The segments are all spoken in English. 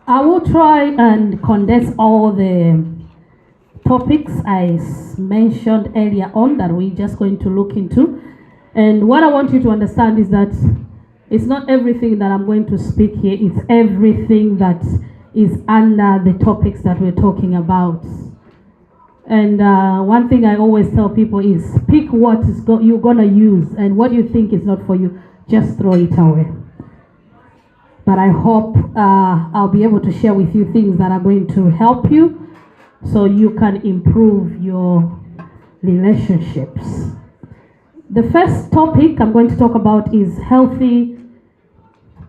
I will try and condense all the topics I mentioned earlier on that we're just going to look into. And what I want you to understand is that it's not everything that I'm going to speak here, it's everything that is under the topics that we're talking about. And one thing I always tell people is pick what you're going to use, and what you think is not for you, just throw it away. But I hope I'll be able to share with you things that are going to help you so you can improve your relationships. The first topic I'm going to talk about is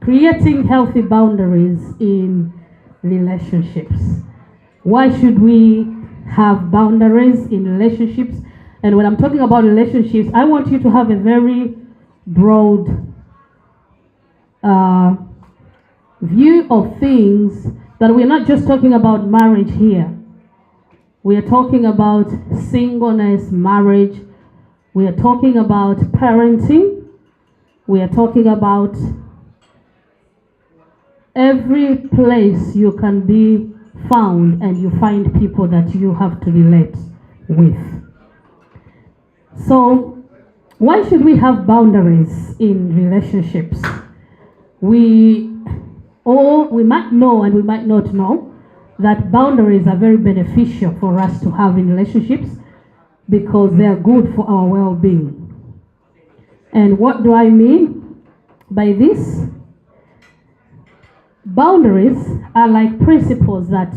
creating healthy boundaries in relationships. Why should we have boundaries in relationships? And when I'm talking about relationships, I want you to have a very broad view of things, that we're not just talking about marriage here. We are talking about singleness, marriage. We are talking about parenting. We are talking about every place you can be found and you find people that you have to relate with. So, why should we have boundaries in relationships? We might know and we might not know that boundaries are very beneficial for us to have in relationships because they are good for our well-being. And what do I mean by this? Boundaries are like principles that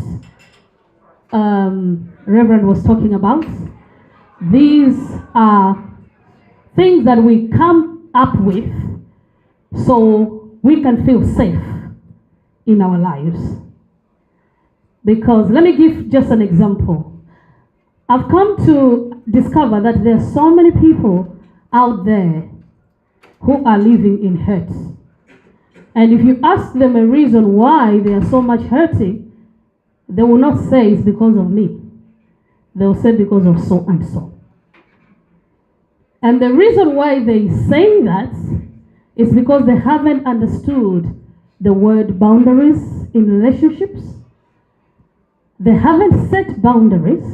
Reverend was talking about. These are things that we come up with so we can feel safe in our lives. Because let me give just an example. I've come to discover that there are so many people out there who are living in hurt. And if you ask them a reason why they are so much hurting, they will not say it's because of me. They will say because of so and so. And the reason why they say that is because they haven't understood the word boundaries in relationships. They haven't set boundaries.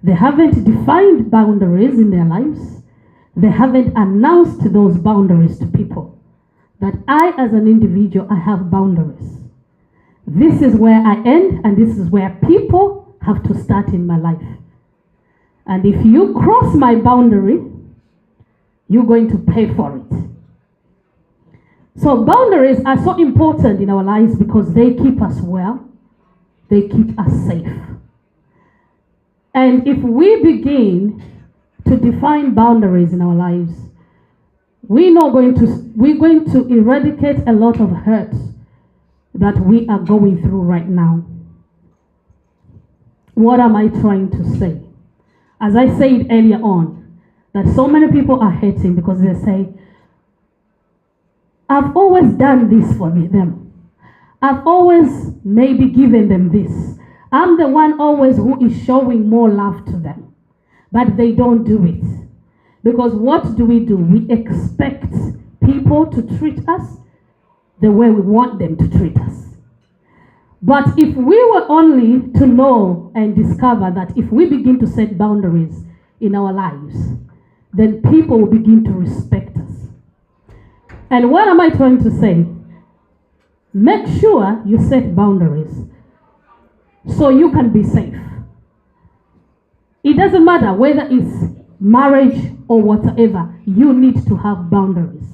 They haven't defined boundaries in their lives. They haven't announced those boundaries to people. That I, as an individual, I have boundaries. This is where I end, and this is where people have to start in my life. And if you cross my boundary, you're going to pay for it. So boundaries are so important in our lives because they keep us well. They keep us safe. And if we begin to define boundaries in our lives, we're going to eradicate a lot of hurt that we are going through right now. What am I trying to say? As I said earlier on, that so many people are hurting because they say, I've always done this for them. I've always maybe given them this. I'm the one always who is showing more love to them. But they don't do it. Because what do? We expect people to treat us the way we want them to treat us. But if we were only to know and discover that if we begin to set boundaries in our lives, then people will begin to respect us. And what am I trying to say? Make sure you set boundaries so you can be safe. It doesn't matter whether it's marriage or whatever, you need to have boundaries.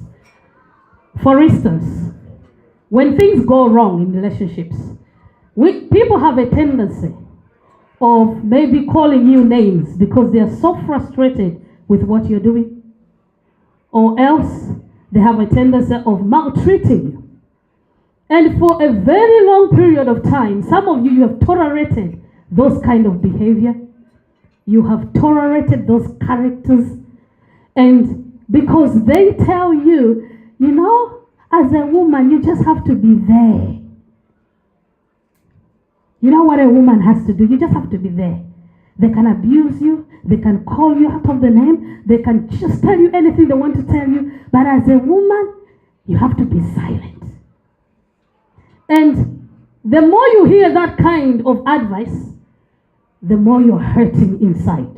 For instance, when things go wrong in relationships, people have a tendency of maybe calling you names because they are so frustrated with what you're doing, or else they have a tendency of maltreating you. And for a very long period of time, some of you have tolerated those kind of behavior. You have tolerated those characters. And because they tell you, as a woman, you just have to be there. You know what a woman has to do? You just have to be there. They can abuse you. They can call you out of the name. They can just tell you anything they want to tell you. But as a woman, you have to be silent. And The more you hear that kind of advice, the more you're hurting inside.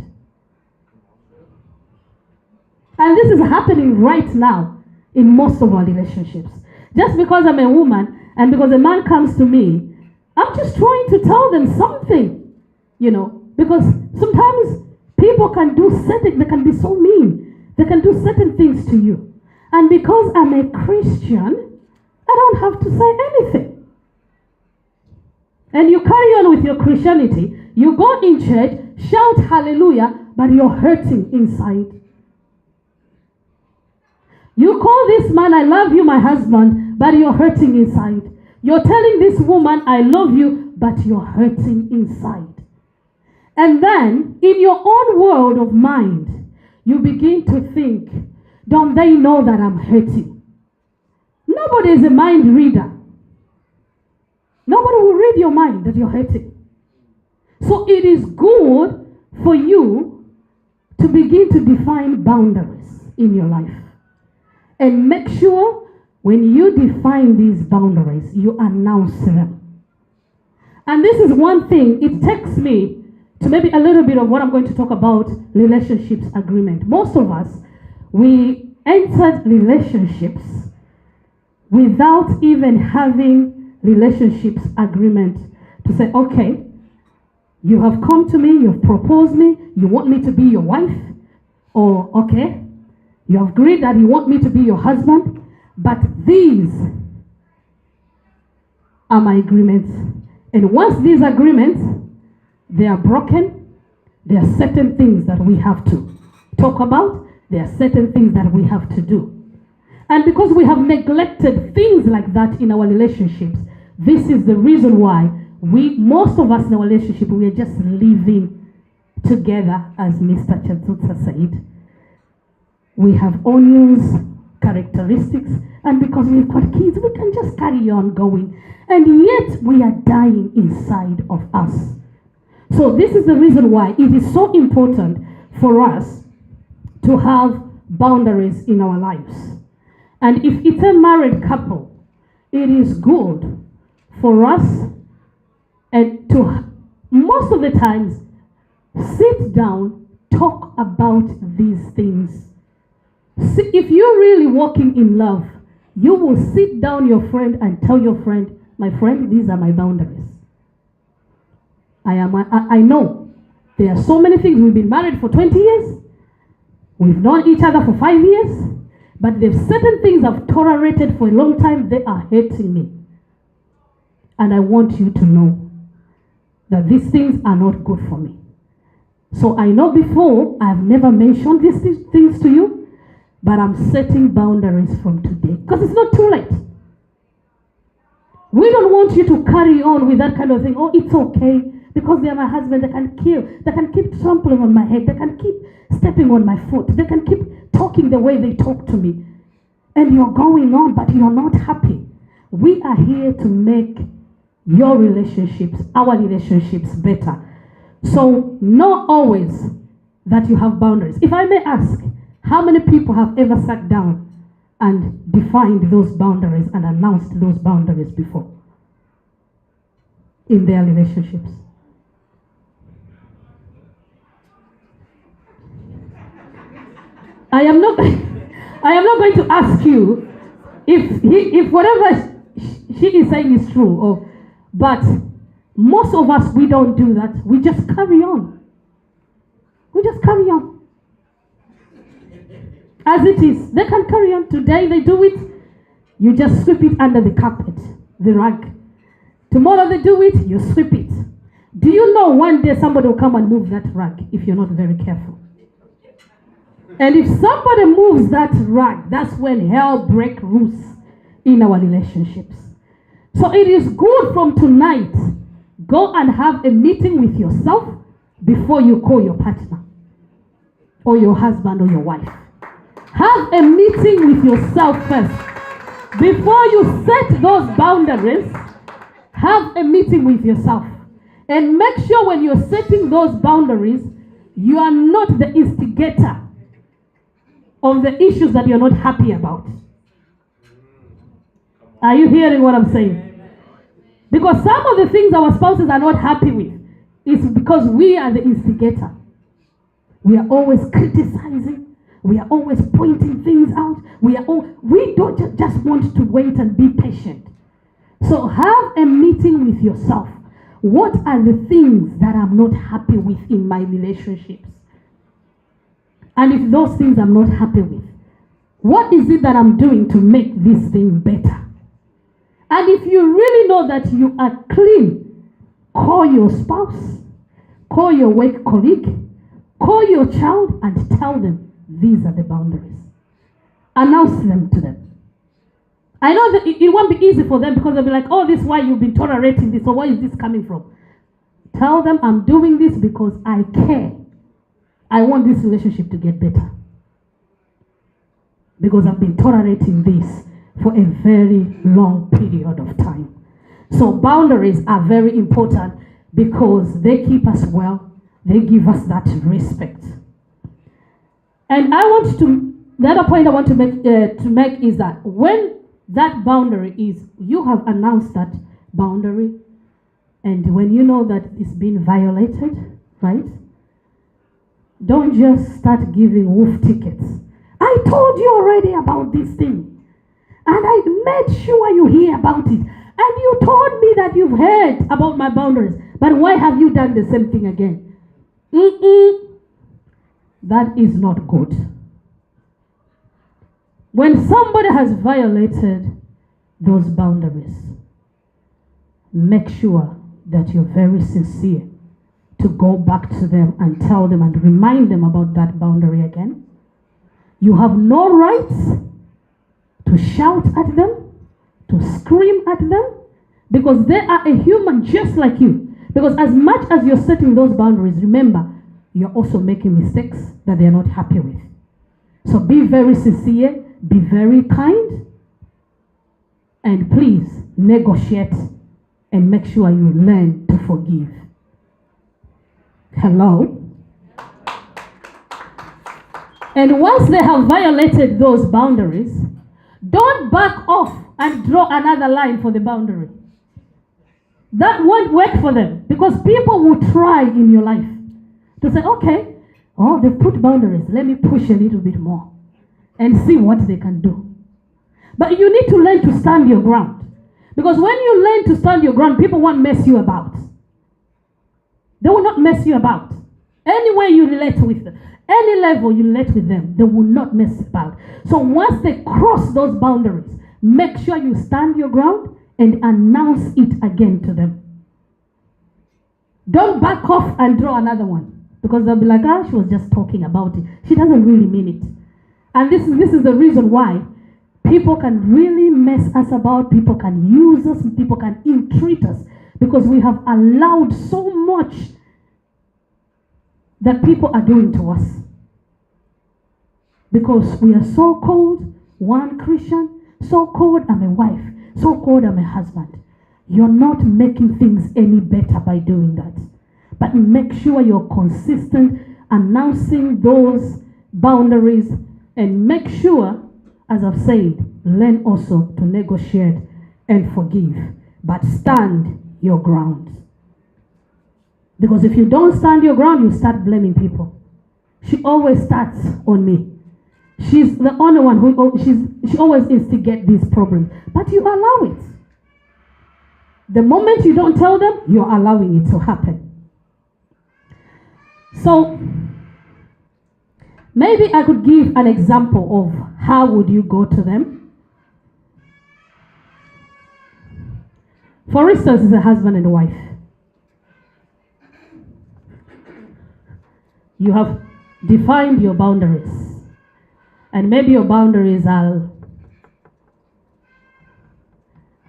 And this is happening right now in most of our relationships. Just because I'm a woman and because a man comes to me, I'm just trying to tell them something, because sometimes people can they can be so mean. They can do certain things to you. And because I'm a Christian, I don't have to say anything. And you carry on with your Christianity. You go in church, shout hallelujah, but you're hurting inside. You call this man, I love you, my husband, but you're hurting inside. You're telling this woman, I love you, but you're hurting inside. And then, in your own world of mind, you begin to think, don't they know that I'm hurting? Nobody is a mind reader. Nobody will read your mind that you're hurting. So it is good for you to begin to define boundaries in your life. And make sure when you define these boundaries, you announce them. And this is one thing, it takes me to maybe a little bit of what I'm going to talk about, relationships agreement. Most of us, we entered relationships without even having relationships agreement to say, okay, you have come to me, you've proposed me, you want me to be your wife, or okay, you have agreed that you want me to be your husband, but these are my agreements. And once these agreements, they are broken, there are certain things that we have to talk about, there are certain things that we have to do. And because we have neglected things like that in our relationships, this is the reason why most of us in our relationship, we are just living together, as Mr. Chadzutsa said. We have onions, characteristics, and because we've got kids, we can just carry on going. And yet, we are dying inside of us. So this is the reason why it is so important for us to have boundaries in our lives. And if it's a married couple, it is good for us and to, most of the times, sit down, talk about these things. See, if you're really walking in love, you will sit down your friend and tell your friend, my friend, these are my boundaries. I know there are so many things. We've been married for 20 years. We've known each other for 5 years. But there's certain things I've tolerated for a long time. They are hurting me. And I want you to know that these things are not good for me. So I know before, I've never mentioned these things to you, but I'm setting boundaries from today. Because it's not too late. We don't want you to carry on with that kind of thing. Oh, it's okay. Because they are my husband, they can kill. They can keep trampling on my head. They can keep stepping on my foot. They can keep talking the way they talk to me. And you're going on, but you're not happy. We are here to make your relationships, our relationships better. So know always that you have boundaries. If I may ask, how many people have ever sat down and defined those boundaries and announced those boundaries before in their relationships? I am not going to ask you if whatever she is saying is true, but most of us, we don't do that. We just carry on. We just carry on. As it is. They can carry on. Today they do it. You just sweep it under the carpet, the rug. Tomorrow they do it, you sweep it. Do you know one day somebody will come and move that rug if you're not very careful? And if somebody moves that rug, that's when hell breaks loose in our relationships. So it is good from tonight, go and have a meeting with yourself before you call your partner or your husband or your wife. Have a meeting with yourself first. Before you set those boundaries, have a meeting with yourself. And make sure when you're setting those boundaries, you are not the instigator of the issues that you're not happy about. Are you hearing what I'm saying? Because some of the things our spouses are not happy with is because we are the instigator. We are always criticizing. We are always pointing things out. We don't just want to wait and be patient. So have a meeting with yourself. What are the things that I'm not happy with in my relationships? And if those things I'm not happy with, what is it that I'm doing to make this thing better? And if you really know that you are clean, call your spouse, call your work colleague, call your child and tell them these are the boundaries. Announce them to them. I know that it won't be easy for them because they'll be like, oh, this is why you've been tolerating this, or where is this coming from? Tell them I'm doing this because I care. I want this relationship to get better. Because I've been tolerating this for a very long period of time. So boundaries are very important because they keep us well. They give us that respect. And the other point I want to make is that when that boundary is, you have announced that boundary, and when you know that it's been violated, right? Don't just start giving wolf tickets. I told you already about this thing, and I made sure you hear about it, and you told me that you've heard about my boundaries, but why have you done the same thing again? That is not good. When somebody has violated those boundaries, make sure that you're very sincere to go back to them and tell them and remind them about that boundary again. You have no right to shout at them, to scream at them, because they are a human just like you. Because as much as you're setting those boundaries, remember, you're also making mistakes that they're not happy with. So be very sincere, be very kind, and please negotiate and make sure you learn to forgive. Hello? And once they have violated those boundaries, don't back off and draw another line for the boundary. That won't work for them, because people will try in your life to say, okay, oh, they put boundaries, let me push a little bit more and see what they can do. But you need to learn to stand your ground. Because when you learn to stand your ground, people won't mess you about. They will not mess you about. Any way you relate with them, any level you relate with them, they will not mess about. So once they cross those boundaries, make sure you stand your ground and announce it again to them. Don't back off and draw another one, because they'll be like, she was just talking about it. She doesn't really mean it. And this is the reason why people can really mess us about, people can use us, people can ill-treat us, because we have allowed so much that people are doing to us. Because we are so called one Christian, so called I'm a wife, so called I'm a husband. You're not making things any better by doing that. But make sure you're consistent, announcing those boundaries, and make sure, as I've said, learn also to negotiate and forgive, but stand your ground. Because if you don't stand your ground, you start blaming people. She always starts on me. She's the only one she always instigates these problems. But you allow it. The moment you don't tell them, you're allowing it to happen. So maybe I could give an example of how would you go to them. For instance, it's a husband and wife. You have defined your boundaries. And maybe your boundaries are,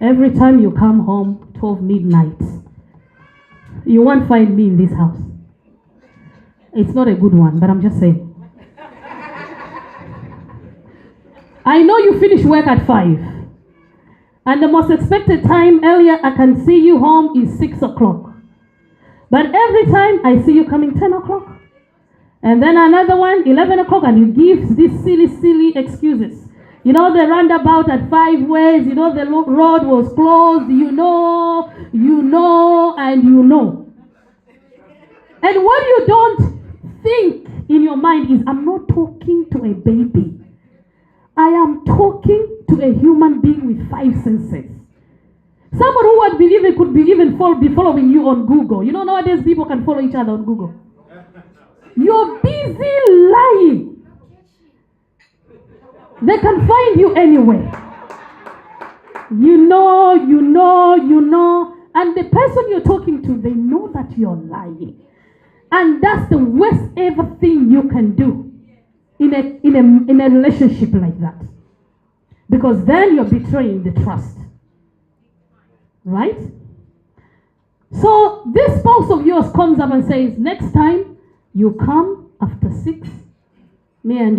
every time you come home, 12 midnight, you won't find me in this house. It's not a good one, but I'm just saying. I know you finish work at 5. And the most expected time earlier I can see you home is 6 o'clock. But every time I see you coming 10 o'clock. And then another one, 11 o'clock, and you give these silly excuses. You know, the roundabout at 5 ways, you know, the road was closed, you know, and you know. And what you don't think in your mind is, I'm not talking to a baby. I am talking to a human being with 5 senses. Someone who would could be following you on Google. You know, nowadays people can follow each other on Google. You're busy lying. They can find you anywhere. You know. And the person you're talking to, they know that you're lying. And that's the worst ever thing you can do in a relationship like that. Because then you're betraying the trust. Right? So this spouse of yours comes up and says, next time you come after 6, me and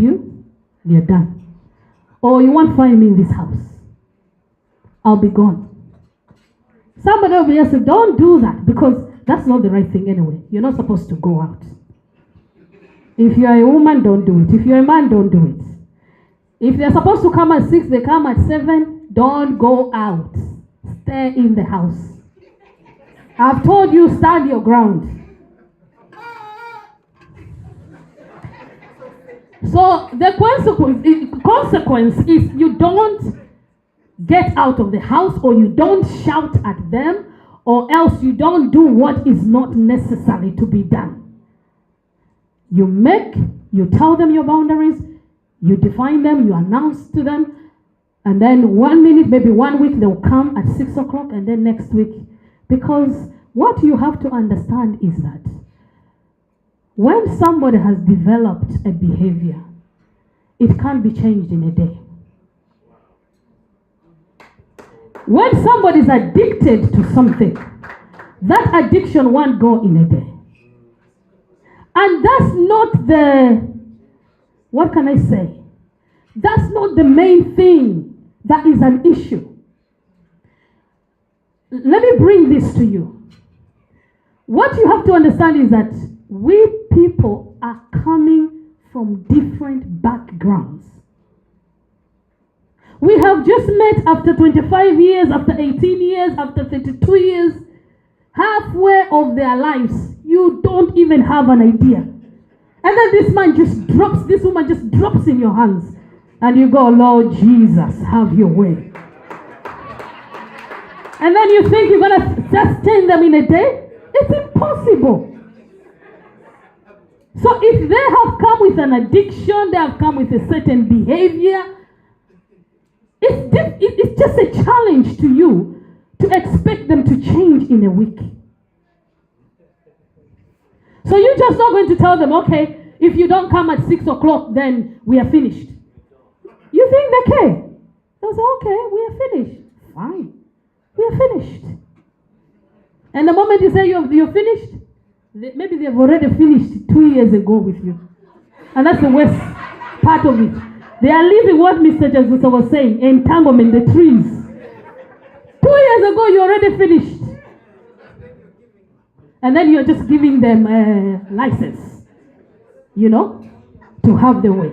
you're done. Or you won't find me in this house. I'll be gone. Somebody over here said, don't do that, because that's not the right thing anyway. You're not supposed to go out. If you're a woman, don't do it. If you're a man, don't do it. If they're supposed to come at 6, they come at 7, don't go out. Stay in the house. I've told you, stand your ground. So the consequence is you don't get out of the house, or you don't shout at them, or else you don't do what is not necessary to be done. You tell them your boundaries, you define them, you announce to them, and then 1 minute, maybe 1 week, they'll come at 6 o'clock, and then next week. Because what you have to understand is that when somebody has developed a behavior, it can't be changed in a day. When somebody is addicted to something, that addiction won't go in a day. And that's not what can I say? That's not the main thing that is an issue. Let me bring this to you. What you have to understand is that we people are coming from different backgrounds. We have just met after 25 years, after 18 years, after 32 years, halfway of their lives. You don't even have an idea. And then this woman just drops in your hands. And you go, Lord Jesus, have your way. And then you think you're going to sustain them in a day? It's impossible. So if they have come with an addiction, they have come with a certain behavior, it's just a challenge to you to expect them to change in a week. So you're just not going to tell them, okay, if you don't come at 6 o'clock, then we are finished. You think they care? They'll say, okay, we are finished. Fine. We are finished. And the moment you say you're finished, maybe they've already finished 2 years ago with you. And that's the worst part of it. They are living what Mr. Jesus was saying, entanglement, the trees. 2 years ago, you already finished. And then you're just giving them a license, to have their way.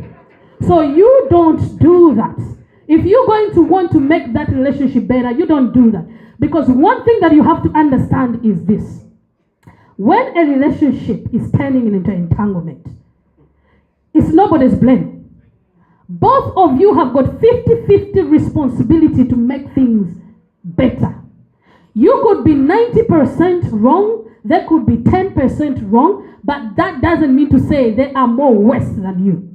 So you don't do that. If you're going to want to make that relationship better, you don't do that. Because one thing that you have to understand is this. When a relationship is turning into entanglement, it's nobody's blame. Both of you have got 50-50 responsibility to make things better. You could be 90% wrong, they could be 10% wrong, but that doesn't mean to say they are more worse than you.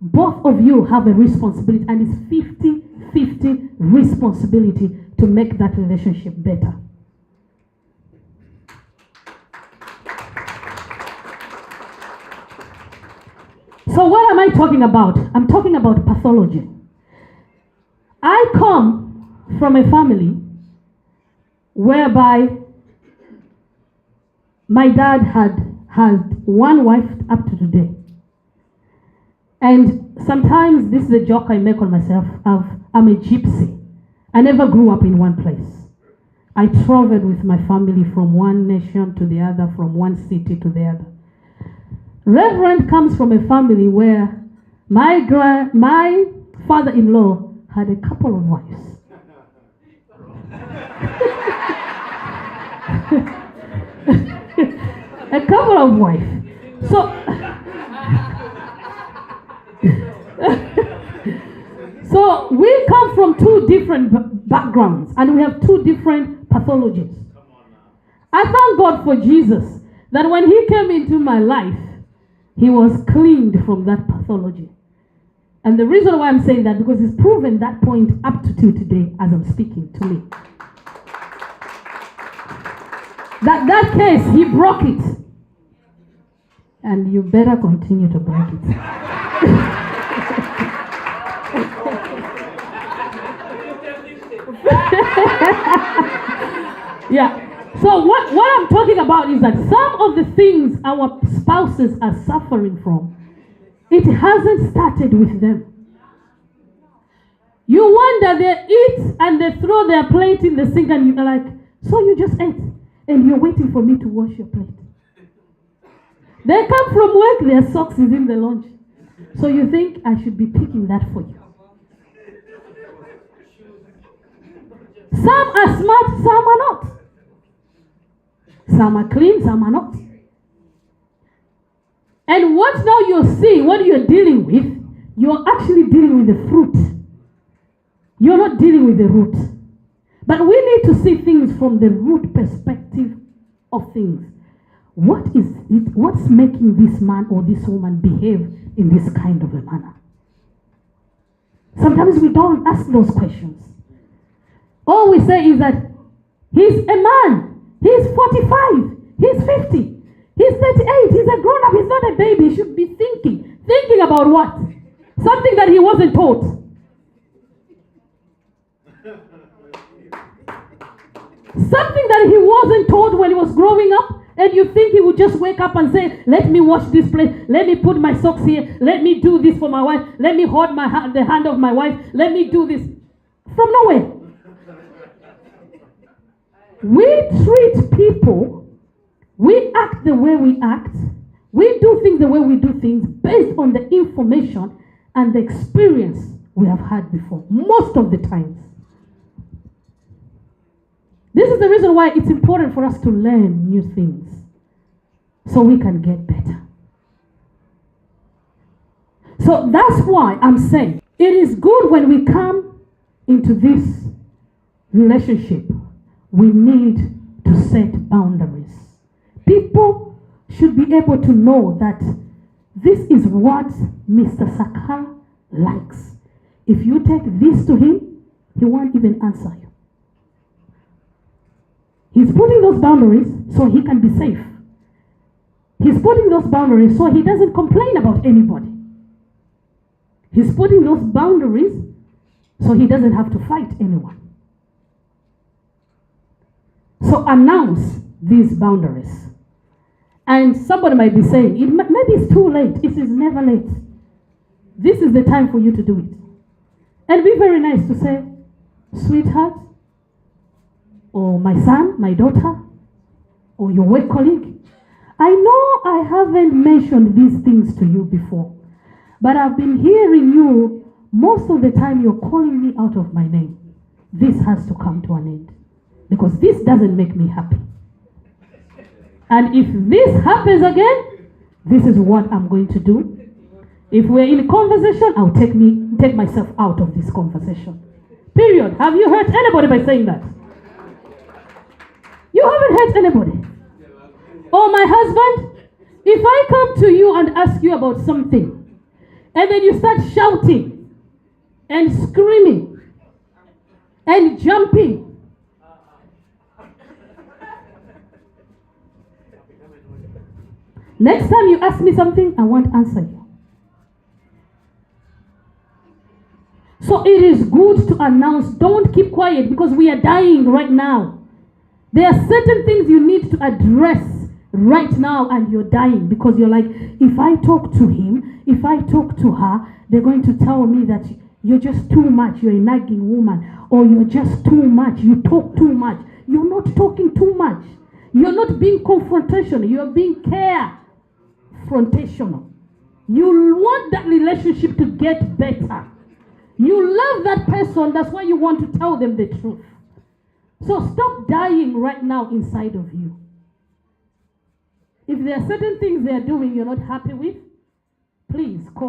Both of you have a responsibility, and it's 50-50 responsibility to make that relationship better. So what am I talking about? I'm talking about pathology. I come from a family whereby my dad had one wife up to today. And sometimes this is a joke I make on myself of I'm a gypsy. I never grew up in one place. I traveled with my family from one nation to the other, from one city to the other. Reverend comes from a family where my father-in-law had a couple of wives. A couple of wives. So we come from two different backgrounds and we have two different pathologies. I thank God for Jesus that when he came into my life, he was cleaned from that pathology. And the reason why I'm saying that, because he's proven that point up to today as I'm speaking to me. That case, he broke it. And you better continue to break it. Yeah. So what I'm talking about is that some of the things our spouses are suffering from, it hasn't started with them. You wonder, they eat and they throw their plate in the sink and you're like, so you just ate and you're waiting for me to wash your plate. They come from work, their socks is in the lunch. So you think I should be picking that for you. Some are smart, some are not. Some are clean, some are not. And what now you're seeing, what you're dealing with, you're actually dealing with the fruit. You're not dealing with the root. But we need to see things from the root perspective of things. What is it? What's making this man or this woman behave in this kind of a manner? Sometimes we don't ask those questions. All we say is that he's a man, he's 45, he's 50, he's 38, he's a grown-up, he's not a baby. He should be thinking about what? Something that he wasn't taught. Something that he wasn't taught when he was growing up. And you think he would just wake up and say, let me wash this plate, let me put my socks here, let me do this for my wife, let me hold the hand of my wife, let me do this. From nowhere. We treat people, we act the way we act, we do things the way we do things based on the information and the experience we have had before, most of the times. This is the reason why it's important for us to learn new things so we can get better. So that's why I'm saying it is good when we come into this relationship, we need to set boundaries. People should be able to know that this is what Mr. Sakara likes. If you take this to him, he won't even answer you. He's putting those boundaries so he can be safe. He's putting those boundaries so he doesn't complain about anybody. He's putting those boundaries so he doesn't have to fight anyone. So announce these boundaries. And somebody might be saying, maybe it's too late. It is never late. This is the time for you to do it. And be very nice to say, sweetheart, or my son, my daughter, or your work colleague. I know I haven't mentioned these things to you before, but I've been hearing you most of the time you're calling me out of my name. This has to come to an end because this doesn't make me happy. And if this happens again, this is what I'm going to do. If we're in a conversation, I'll take myself out of this conversation. Period. Have you hurt anybody by saying that? You haven't hurt anybody. Oh, my husband, if I come to you and ask you about something, and then you start shouting and screaming and jumping, next time you ask me something, I won't answer you. So it is good to announce, don't keep quiet because we are dying right now. There are certain things you need to address right now and you're dying because you're like, if I talk to him, if I talk to her, they're going to tell me that you're just too much, you're a nagging woman, or you're just too much, you talk too much. You're not talking too much. You're not being confrontational, you're being confrontational. You want that relationship to get better. You love that person, that's why you want to tell them the truth. So stop dying right now inside of you. If there are certain things they are doing you're not happy with, please call